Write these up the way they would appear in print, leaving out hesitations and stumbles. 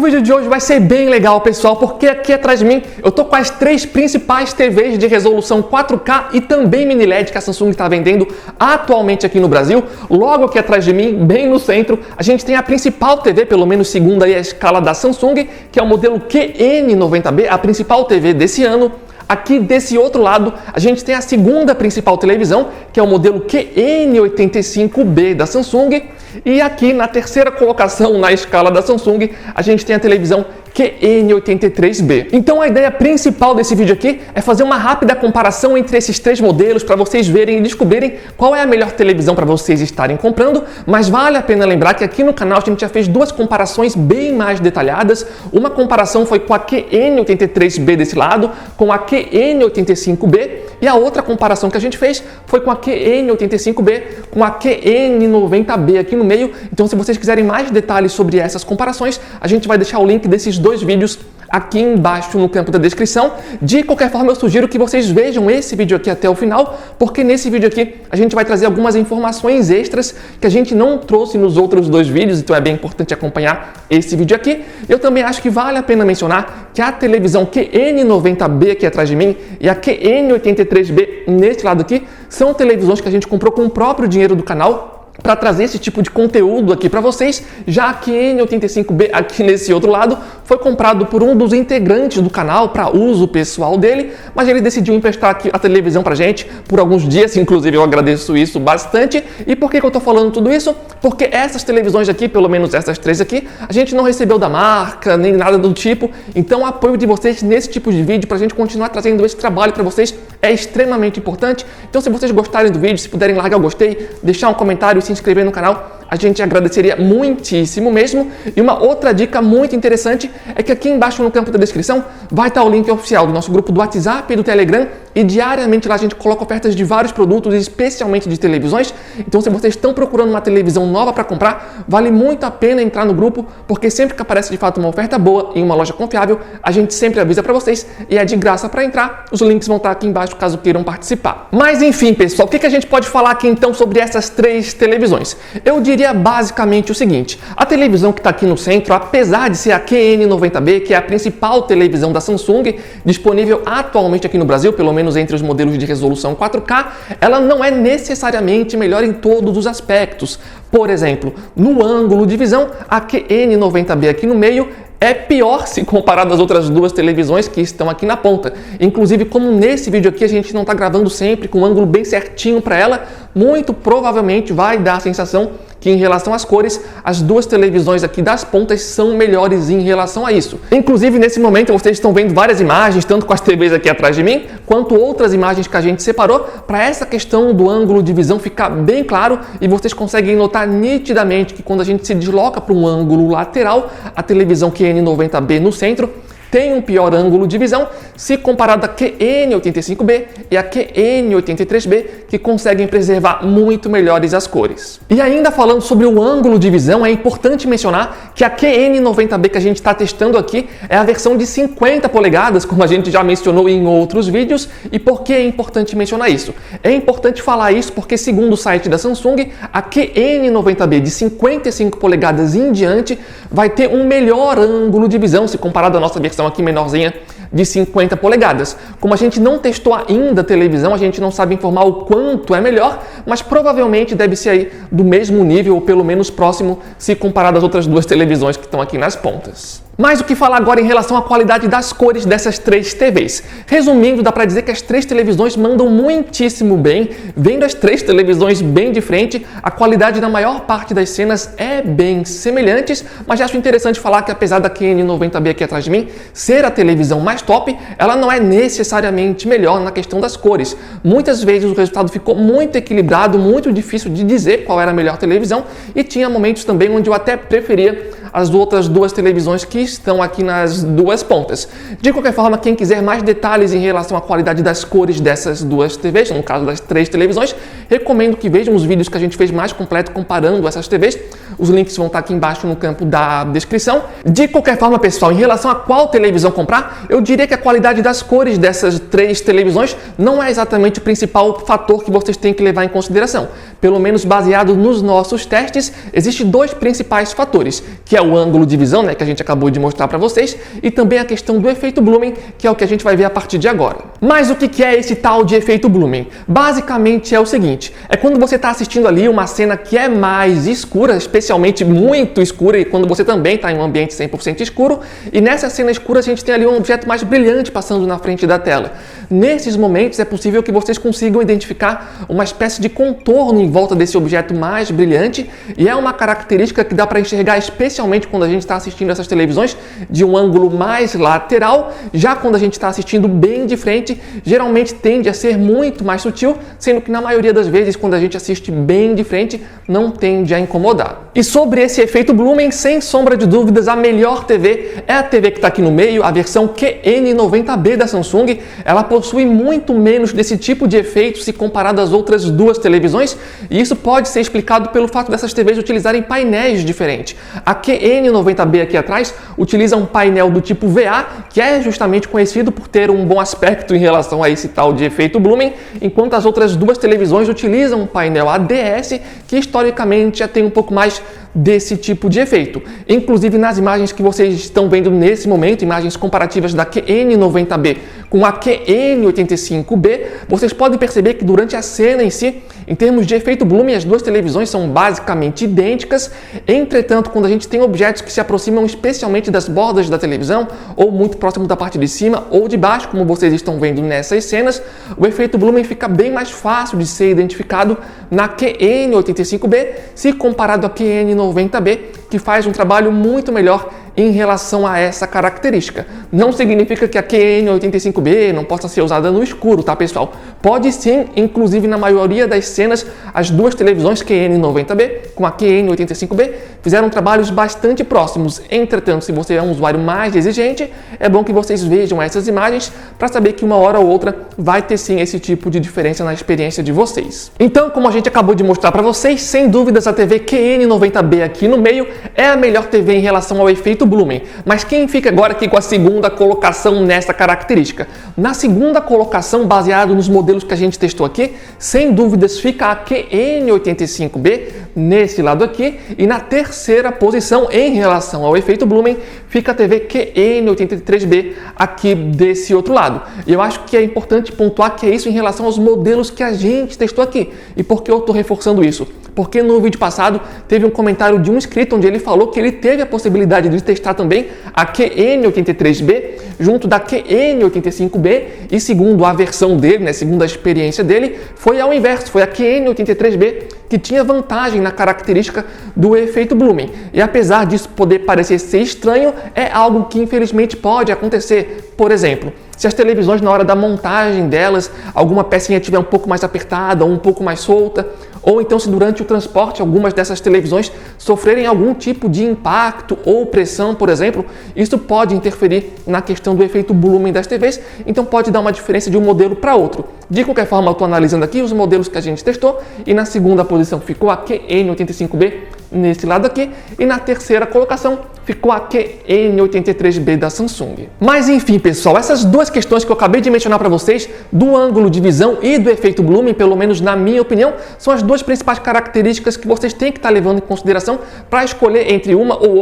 O vídeo de hoje vai ser bem legal, pessoal, porque aqui atrás de mim eu tô com as três principais TVs de resolução 4K e também mini LED que a Samsung está vendendo atualmente aqui no Brasil. Logo aqui atrás de mim, bem no centro, a gente tem a principal TV, pelo menos segundo aí a escala da Samsung, que é o modelo QN90B, a principal TV desse ano. Aqui desse outro lado, a gente tem a segunda principal televisão, que é o modelo QN85B da Samsung. E aqui na terceira colocação na escala da Samsung, a gente tem a televisão QN83B. Então a ideia principal desse vídeo aqui é fazer uma rápida comparação entre esses três modelos para vocês verem e descobrirem qual é a melhor televisão para vocês estarem comprando, mas vale a pena lembrar que aqui no canal a gente já fez duas comparações bem mais detalhadas. Uma comparação foi com a QN83B desse lado, com a QN85B, e a outra comparação que a gente fez foi com a QN85B com a QN90B aqui no meio. Então se vocês quiserem mais detalhes sobre essas comparações, a gente vai deixar o link desses dois vídeos aqui embaixo no campo da descrição. De qualquer forma, eu sugiro que vocês vejam esse vídeo aqui até o final, porque nesse vídeo aqui a gente vai trazer algumas informações extras que a gente não trouxe nos outros dois vídeos, então é bem importante acompanhar esse vídeo aqui. Eu também acho que vale a pena mencionar que a televisão QN90B aqui atrás de mim e a QN83B nesse lado aqui são televisões que a gente comprou com o próprio dinheiro do canal para trazer esse tipo de conteúdo aqui para vocês, já que QN85B aqui nesse outro lado foi comprado por um dos integrantes do canal para uso pessoal dele, mas ele decidiu emprestar aqui a televisão pra gente por alguns dias, inclusive eu agradeço isso bastante. E por que eu tô falando tudo isso? Porque essas televisões aqui, pelo menos essas três aqui, a gente não recebeu da marca, nem nada do tipo, então o apoio de vocês nesse tipo de vídeo pra gente continuar trazendo esse trabalho para vocês é extremamente importante. Então se vocês gostarem do vídeo, se puderem largar o gostei, deixar um comentário e se inscrever no canal, a gente agradeceria muitíssimo mesmo. E uma outra dica muito interessante é que aqui embaixo no campo da descrição vai estar o link oficial do nosso grupo do WhatsApp e do Telegram, e diariamente lá a gente coloca ofertas de vários produtos, especialmente de televisões. Então se vocês estão procurando uma televisão nova para comprar, vale muito a pena entrar no grupo, porque sempre que aparece de fato uma oferta boa em uma loja confiável, a gente sempre avisa para vocês e é de graça para entrar. Os links vão estar aqui embaixo caso queiram participar. Mas enfim, pessoal, o que a gente pode falar aqui então sobre essas três televisões? Eu diria basicamente o seguinte: a televisão que está aqui no centro, apesar de ser a QN90B, que é a principal televisão da Samsung disponível atualmente aqui no Brasil, pelo menos entre os modelos de resolução 4K, ela não é necessariamente melhor em todos os aspectos. Por exemplo, no ângulo de visão, a QN90B aqui no meio é pior se comparado às outras duas televisões que estão aqui na ponta. Inclusive, como nesse vídeo aqui a gente não está gravando sempre com um ângulo bem certinho para ela, muito provavelmente vai dar a sensação que em relação às cores, as duas televisões aqui das pontas são melhores em relação a isso. Inclusive, nesse momento, vocês estão vendo várias imagens, tanto com as TVs aqui atrás de mim, quanto outras imagens que a gente separou, para essa questão do ângulo de visão ficar bem claro, e vocês conseguem notar nitidamente que quando a gente se desloca para um ângulo lateral, a televisão QN90B no centro tem um pior ângulo de visão se comparado a QN85B e a QN83B, que conseguem preservar muito melhores as cores. E ainda falando sobre o ângulo de visão, é importante mencionar que a QN90B que a gente está testando aqui é a versão de 50 polegadas, como a gente já mencionou em outros vídeos. E por que é importante mencionar isso? É importante falar isso porque, segundo o site da Samsung, a QN90B de 55 polegadas em diante vai ter um melhor ângulo de visão se comparado à nossa versão aqui menorzinha de 50 polegadas. Como a gente não testou ainda a televisão, a gente não sabe informar o quanto é melhor, mas provavelmente deve ser aí do mesmo nível ou pelo menos próximo se comparado às outras duas televisões que estão aqui nas pontas. Mas o que falar agora em relação à qualidade das cores dessas três TVs? Resumindo, dá para dizer que as três televisões mandam muitíssimo bem. Vendo as três televisões bem de frente, a qualidade na maior parte das cenas é bem semelhantes, mas acho interessante falar que apesar da QN90B aqui atrás de mim ser a televisão mais top, ela não é necessariamente melhor na questão das cores. Muitas vezes o resultado ficou muito equilibrado, muito difícil de dizer qual era a melhor televisão, e tinha momentos também onde eu até preferia as outras duas televisões que estão aqui nas duas pontas. De qualquer forma, quem quiser mais detalhes em relação à qualidade das cores dessas duas TVs, no caso das três televisões, recomendo que vejam os vídeos que a gente fez mais completo comparando essas TVs. Os links vão estar aqui embaixo no campo da descrição. De qualquer forma, pessoal, em relação a qual televisão comprar, eu diria que a qualidade das cores dessas três televisões não é exatamente o principal fator que vocês têm que levar em consideração. Pelo menos baseado nos nossos testes, existem dois principais fatores, que é é o ângulo de visão, né, que a gente acabou de mostrar para vocês, e também a questão do efeito Blooming, que é o que a gente vai ver a partir de agora. Mas o que é esse tal de efeito Blooming? Basicamente é o seguinte, é quando você está assistindo ali uma cena que é mais escura, especialmente muito escura, e quando você também está em um ambiente 100% escuro, e nessa cena escura a gente tem ali um objeto mais brilhante passando na frente da tela. Nesses momentos é possível que vocês consigam identificar uma espécie de contorno em volta desse objeto mais brilhante, e é uma característica que dá para enxergar especialmente quando a gente está assistindo essas televisões de um ângulo mais lateral. Já quando a gente está assistindo bem de frente, geralmente tende a ser muito mais sutil, sendo que na maioria das vezes quando a gente assiste bem de frente não tende a incomodar. E sobre esse efeito Blooming, sem sombra de dúvidas, a melhor TV é a TV que está aqui no meio, a versão QN90B da Samsung. Ela possui muito menos desse tipo de efeito se comparado às outras duas televisões, e isso pode ser explicado pelo fato dessas TVs utilizarem painéis diferentes. A QN90B aqui atrás utiliza um painel do tipo VA, que é justamente conhecido por ter um bom aspecto em relação a esse tal de efeito Blooming, enquanto as outras duas televisões utilizam um painel ADS, que historicamente já tem um pouco mais desse tipo de efeito. Inclusive nas imagens que vocês estão vendo nesse momento, imagens comparativas da QN90B com a QN85B, vocês podem perceber que durante a cena em si, em termos de efeito Blooming, as duas televisões são basicamente idênticas. Entretanto, quando a gente tem objetos que se aproximam especialmente das bordas da televisão, ou muito próximo da parte de cima ou de baixo, como vocês estão vendo nessas cenas, o efeito Blooming fica bem mais fácil de ser identificado na QN85B, se comparado à QN90B, que faz um trabalho muito melhor em relação a essa característica. Não significa que a QN85B não possa ser usada no escuro, tá, pessoal? Pode sim, inclusive na maioria das cenas, as duas televisões QN90B com a QN85B fizeram trabalhos bastante próximos. Entretanto, se você é um usuário mais exigente, é bom que vocês vejam essas imagens para saber que uma hora ou outra vai ter sim esse tipo de diferença na experiência de vocês. Então, como a gente acabou de mostrar para vocês, sem dúvidas a TV QN90B aqui no meio é a melhor TV em relação ao efeito Blooming. Mas quem fica agora aqui com a segunda colocação nessa característica? Na segunda colocação, baseado nos modelos que a gente testou aqui, sem dúvidas fica a QN85B nesse lado aqui, e na terceira posição em relação ao efeito Blooming fica a TV QN83B aqui desse outro lado. E eu acho que é importante pontuar que é isso em relação aos modelos que a gente testou aqui. E por que eu estou reforçando isso? Porque no vídeo passado teve um comentário de um inscrito onde ele falou que ele teve a possibilidade de testar também a QN83B junto da QN85B, e segundo a versão dele, né, segundo a experiência dele, foi ao inverso, foi a QN83B que tinha vantagem na característica do efeito Blooming. E apesar disso poder parecer ser estranho, é algo que infelizmente pode acontecer. Por exemplo, se as televisões na hora da montagem delas, alguma pecinha estiver um pouco mais apertada ou um pouco mais solta, ou então se durante o transporte algumas dessas televisões sofrerem algum tipo de impacto ou pressão, por exemplo, isso pode interferir na questão do efeito Blooming das TVs, então pode dar uma diferença de um modelo para outro. De qualquer forma, eu estou analisando aqui os modelos que a gente testou, e na segunda posição ficou a QN85B nesse lado aqui, e na terceira colocação ficou a QN83B da Samsung. Mas enfim, pessoal, essas duas questões que eu acabei de mencionar para vocês, do ângulo de visão e do efeito Blooming, pelo menos na minha opinião, são as duas principais características que vocês têm que estar levando em consideração para escolher entre uma ou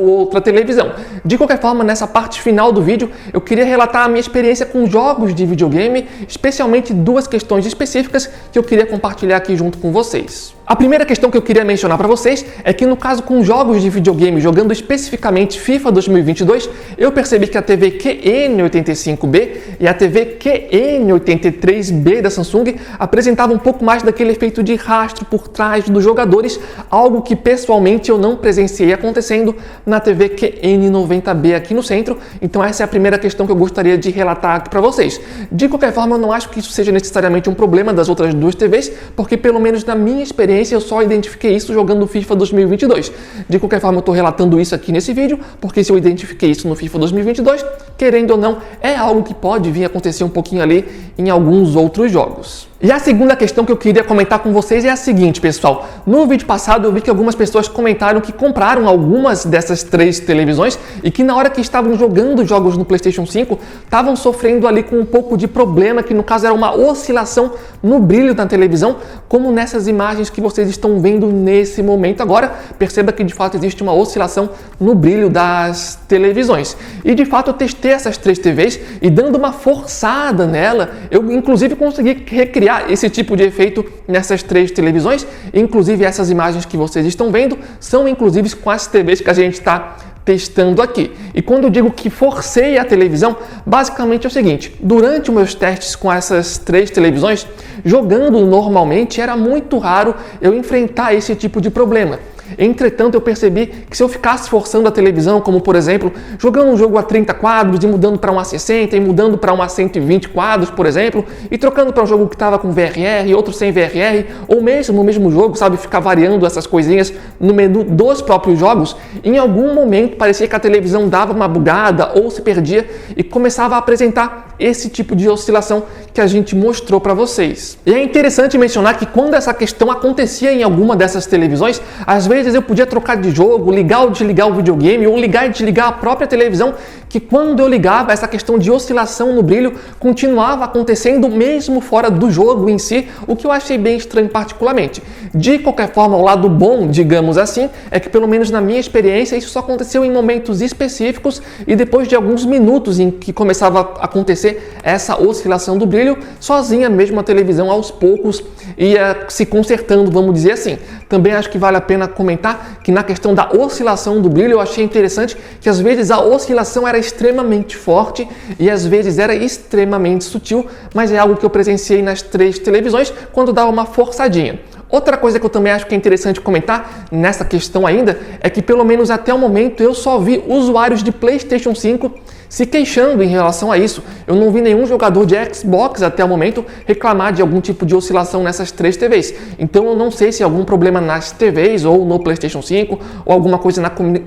outra televisão. De qualquer forma, nessa parte final do vídeo, eu queria relatar a minha experiência com jogos de videogame, especialmente duas questões específicas que eu queria compartilhar aqui junto com vocês. A primeira questão que eu queria mencionar para vocês é que, no caso com jogos de videogame, jogando especificamente FIFA 2022, eu percebi que a TV QN85B e a TV QN83B da Samsung apresentavam um pouco mais daquele efeito de rastro por trás dos jogadores, algo que pessoalmente eu não presenciei acontecendo na TV QN90B aqui no centro. Então essa é a primeira questão que eu gostaria de relatar aqui para vocês. De qualquer forma, eu não acho que isso seja necessariamente um problema das outras duas TVs, porque pelo menos na minha experiência eu só identifiquei isso jogando FIFA 2022. De qualquer forma, eu estou relatando isso aqui nesse vídeo, porque se eu identifiquei isso no FIFA 2022, querendo ou não, é algo que pode vir a acontecer um pouquinho ali em alguns outros jogos. E a segunda questão que eu queria comentar com vocês é a seguinte, pessoal. No vídeo passado eu vi que algumas pessoas comentaram que compraram algumas dessas 3 televisões e que na hora que estavam jogando jogos no PlayStation 5 estavam sofrendo ali com um pouco de problema, que no caso era uma oscilação no brilho da televisão, como nessas imagens que vocês estão vendo nesse momento agora. Perceba que de fato existe uma oscilação no brilho das televisões. E de fato eu testei essas 3 TVs e dando uma forçada nela, eu inclusive consegui recriar esse tipo de efeito nessas 3 televisões. Inclusive essas imagens que vocês estão vendo são inclusive com as TVs que a gente está testando aqui. E quando eu digo que forcei a televisão, basicamente é o seguinte: durante os meus testes com essas 3 televisões, jogando normalmente, era muito raro eu enfrentar esse tipo de problema. Entretanto, eu percebi que se eu ficasse forçando a televisão, como por exemplo, jogando um jogo a 30 quadros e mudando para um a 60 e mudando para um a 120 quadros, por exemplo, e trocando para um jogo que estava com VRR e outro sem VRR, ou mesmo no mesmo jogo, sabe, ficar variando essas coisinhas no menu dos próprios jogos, em algum momento parecia que a televisão dava uma bugada ou se perdia e começava a apresentar esse tipo de oscilação que a gente mostrou para vocês. E é interessante mencionar que quando essa questão acontecia em alguma dessas televisões, às vezes eu podia trocar de jogo, ligar ou desligar o videogame, ou ligar e desligar a própria televisão, que quando eu ligava, essa questão de oscilação no brilho continuava acontecendo mesmo fora do jogo em si, o que eu achei bem estranho particularmente. De qualquer forma, o lado bom, digamos assim, é que pelo menos na minha experiência, isso só aconteceu em momentos específicos e depois de alguns minutos em que começava a acontecer essa oscilação do brilho, sozinha mesmo a televisão aos poucos ia se consertando, vamos dizer assim. Também acho que vale a pena comentar que na questão da oscilação do brilho, eu achei interessante que às vezes a oscilação era extremamente forte e às vezes era extremamente sutil, mas é algo que eu presenciei nas 3 televisões quando dava uma forçadinha. Outra coisa que eu também acho que é interessante comentar nessa questão ainda é que pelo menos até o momento eu só vi usuários de PlayStation 5 se queixando em relação a isso. Eu não vi nenhum jogador de Xbox até o momento reclamar de algum tipo de oscilação nessas 3 TVs. Então eu não sei se é algum problema nas TVs ou no PlayStation 5 ou alguma coisa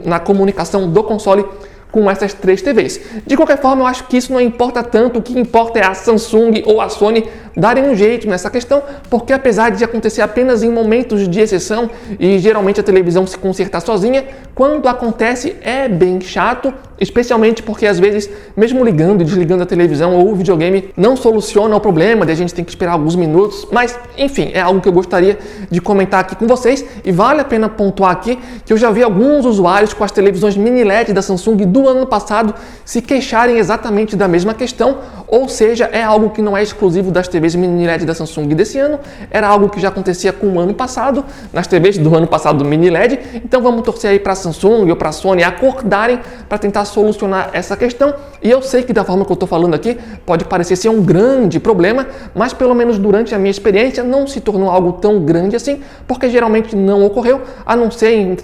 na comunicação do console com essas 3 TVs. De qualquer forma, eu acho que isso não importa tanto, o que importa é a Samsung ou a Sony darem um jeito nessa questão, porque apesar de acontecer apenas em momentos de exceção e geralmente a televisão se consertar sozinha, quando acontece é bem chato, especialmente porque às vezes, mesmo ligando e desligando a televisão ou o videogame, não soluciona o problema, a gente tem que esperar alguns minutos, mas enfim, é algo que eu gostaria de comentar aqui com vocês e vale a pena pontuar aqui que eu já vi alguns usuários com as televisões mini LED da Samsung do ano passado se queixarem exatamente da mesma questão, ou seja, é algo que não é exclusivo das TVs mini LED da Samsung desse ano, era algo que já acontecia com o ano passado, nas TVs do ano passado mini LED, então vamos torcer aí para a Samsung ou para a Sony acordarem para tentar solucionar essa questão. E eu sei que da forma que eu estou falando aqui pode parecer ser um grande problema, mas pelo menos durante a minha experiência não se tornou algo tão grande assim, porque geralmente não ocorreu, a não ser em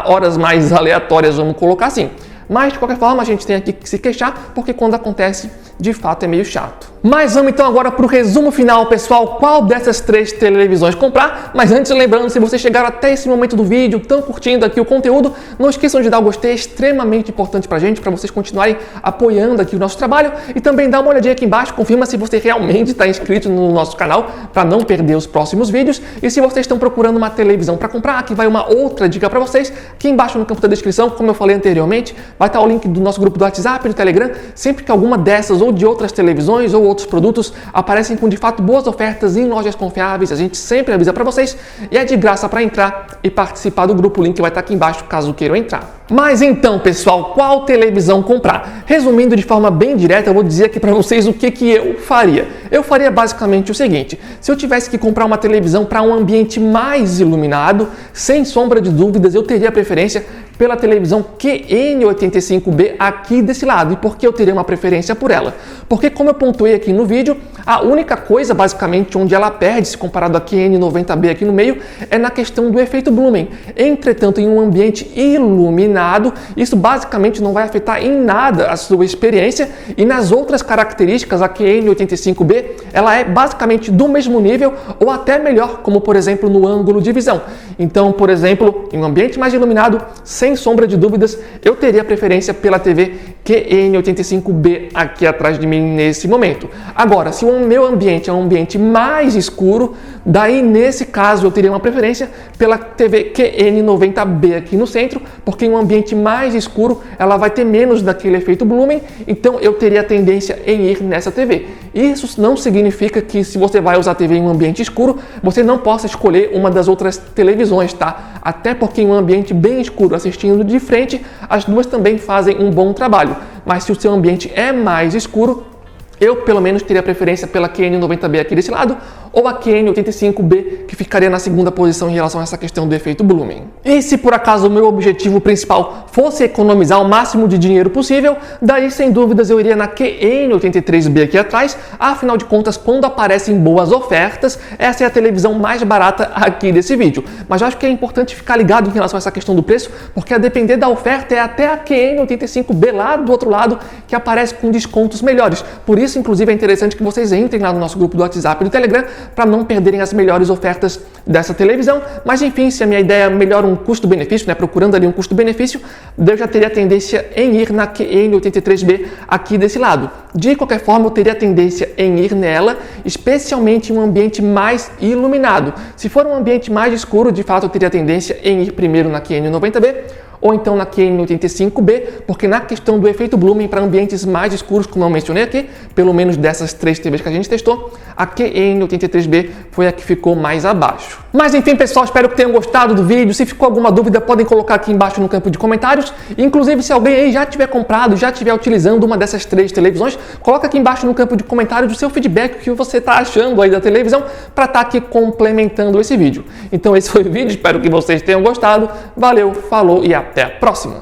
horas mais aleatórias, vamos colocar assim. Mas, de qualquer forma, a gente tem aqui que se queixar, porque quando acontece, de fato é meio chato. Mas vamos então agora para o resumo final, pessoal, qual dessas 3 televisões comprar. Mas antes, lembrando, se vocês chegaram até esse momento do vídeo, estão curtindo aqui o conteúdo, não esqueçam de dar o gostei, é extremamente importante pra gente, para vocês continuarem apoiando aqui o nosso trabalho. E também dá uma olhadinha aqui embaixo, confirma se você realmente está inscrito no nosso canal, para não perder os próximos vídeos. E se vocês estão procurando uma televisão para comprar, aqui vai uma outra dica para vocês. Aqui embaixo no campo da descrição, como eu falei anteriormente, vai estar o link do nosso grupo do WhatsApp e do Telegram. Sempre que alguma dessas ou de outras televisões ou outros produtos aparecem com de fato boas ofertas em lojas confiáveis, a gente sempre avisa para vocês e é de graça para entrar e participar do grupo. O link vai estar aqui embaixo caso queiram entrar. Mas então, pessoal, qual televisão comprar? Resumindo de forma bem direta, eu vou dizer aqui para vocês o que eu faria. Eu faria basicamente o seguinte: se eu tivesse que comprar uma televisão para um ambiente mais iluminado, sem sombra de dúvidas, eu teria preferência pela televisão QN85B aqui desse lado. E por que eu teria uma preferência por ela? Porque, como eu pontuei aqui no vídeo, a única coisa basicamente onde ela perde se comparado a QN90B aqui no meio é na questão do efeito Blumen. Entretanto, em um ambiente iluminado, isso basicamente não vai afetar em nada a sua experiência. E nas outras características, a QN85B ela é basicamente do mesmo nível ou até melhor, como por exemplo no ângulo de visão. Então, por exemplo, em um ambiente mais iluminado, sem sem sombra de dúvidas, eu teria preferência pela TV QN85B aqui atrás de mim nesse momento. Agora, se o meu ambiente é um ambiente mais escuro, daí nesse caso eu teria uma preferência pela TV QN90B aqui no centro, porque em um ambiente mais escuro ela vai ter menos daquele efeito blooming, então eu teria a tendência em ir nessa TV. Isso não significa que se você vai usar a TV em um ambiente escuro, você não possa escolher uma das outras televisões, tá? Até porque em um ambiente bem escuro, assistindo de frente, as duas também fazem um bom trabalho. Mas se o seu ambiente é mais escuro, eu pelo menos teria preferência pela QN90B aqui desse lado, ou a QN85B, que ficaria na segunda posição em relação a essa questão do efeito blooming. E se por acaso o meu objetivo principal fosse economizar o máximo de dinheiro possível, daí sem dúvidas eu iria na QN83B aqui atrás, afinal de contas, quando aparecem boas ofertas, essa é a televisão mais barata aqui desse vídeo. Mas eu acho que é importante ficar ligado em relação a essa questão do preço, porque a depender da oferta é até a QN85B lá do outro lado que aparece com descontos melhores. Por isso, inclusive, é interessante que vocês entrem lá no nosso grupo do WhatsApp e do Telegram para não perderem as melhores ofertas dessa televisão. Mas enfim, se a minha ideia é melhor um custo-benefício, né, procurando ali um custo-benefício, eu já teria a tendência em ir na QN83B aqui desse lado. De qualquer forma, eu teria a tendência em ir nela, especialmente em um ambiente mais iluminado. Se for um ambiente mais escuro, de fato eu teria a tendência em ir primeiro na QN90B, ou então na QN85B, porque na questão do efeito blooming para ambientes mais escuros, como eu mencionei aqui, pelo menos dessas três TVs que a gente testou, a QN83B foi a que ficou mais abaixo. Mas enfim, pessoal, espero que tenham gostado do vídeo. Se ficou alguma dúvida, podem colocar aqui embaixo no campo de comentários. Inclusive, se alguém aí já tiver comprado, já estiver utilizando uma dessas três televisões, coloca aqui embaixo no campo de comentários o seu feedback, o que você está achando aí da televisão, para estar aqui complementando esse vídeo. Então esse foi o vídeo, espero que vocês tenham gostado. Valeu, falou e até a próxima!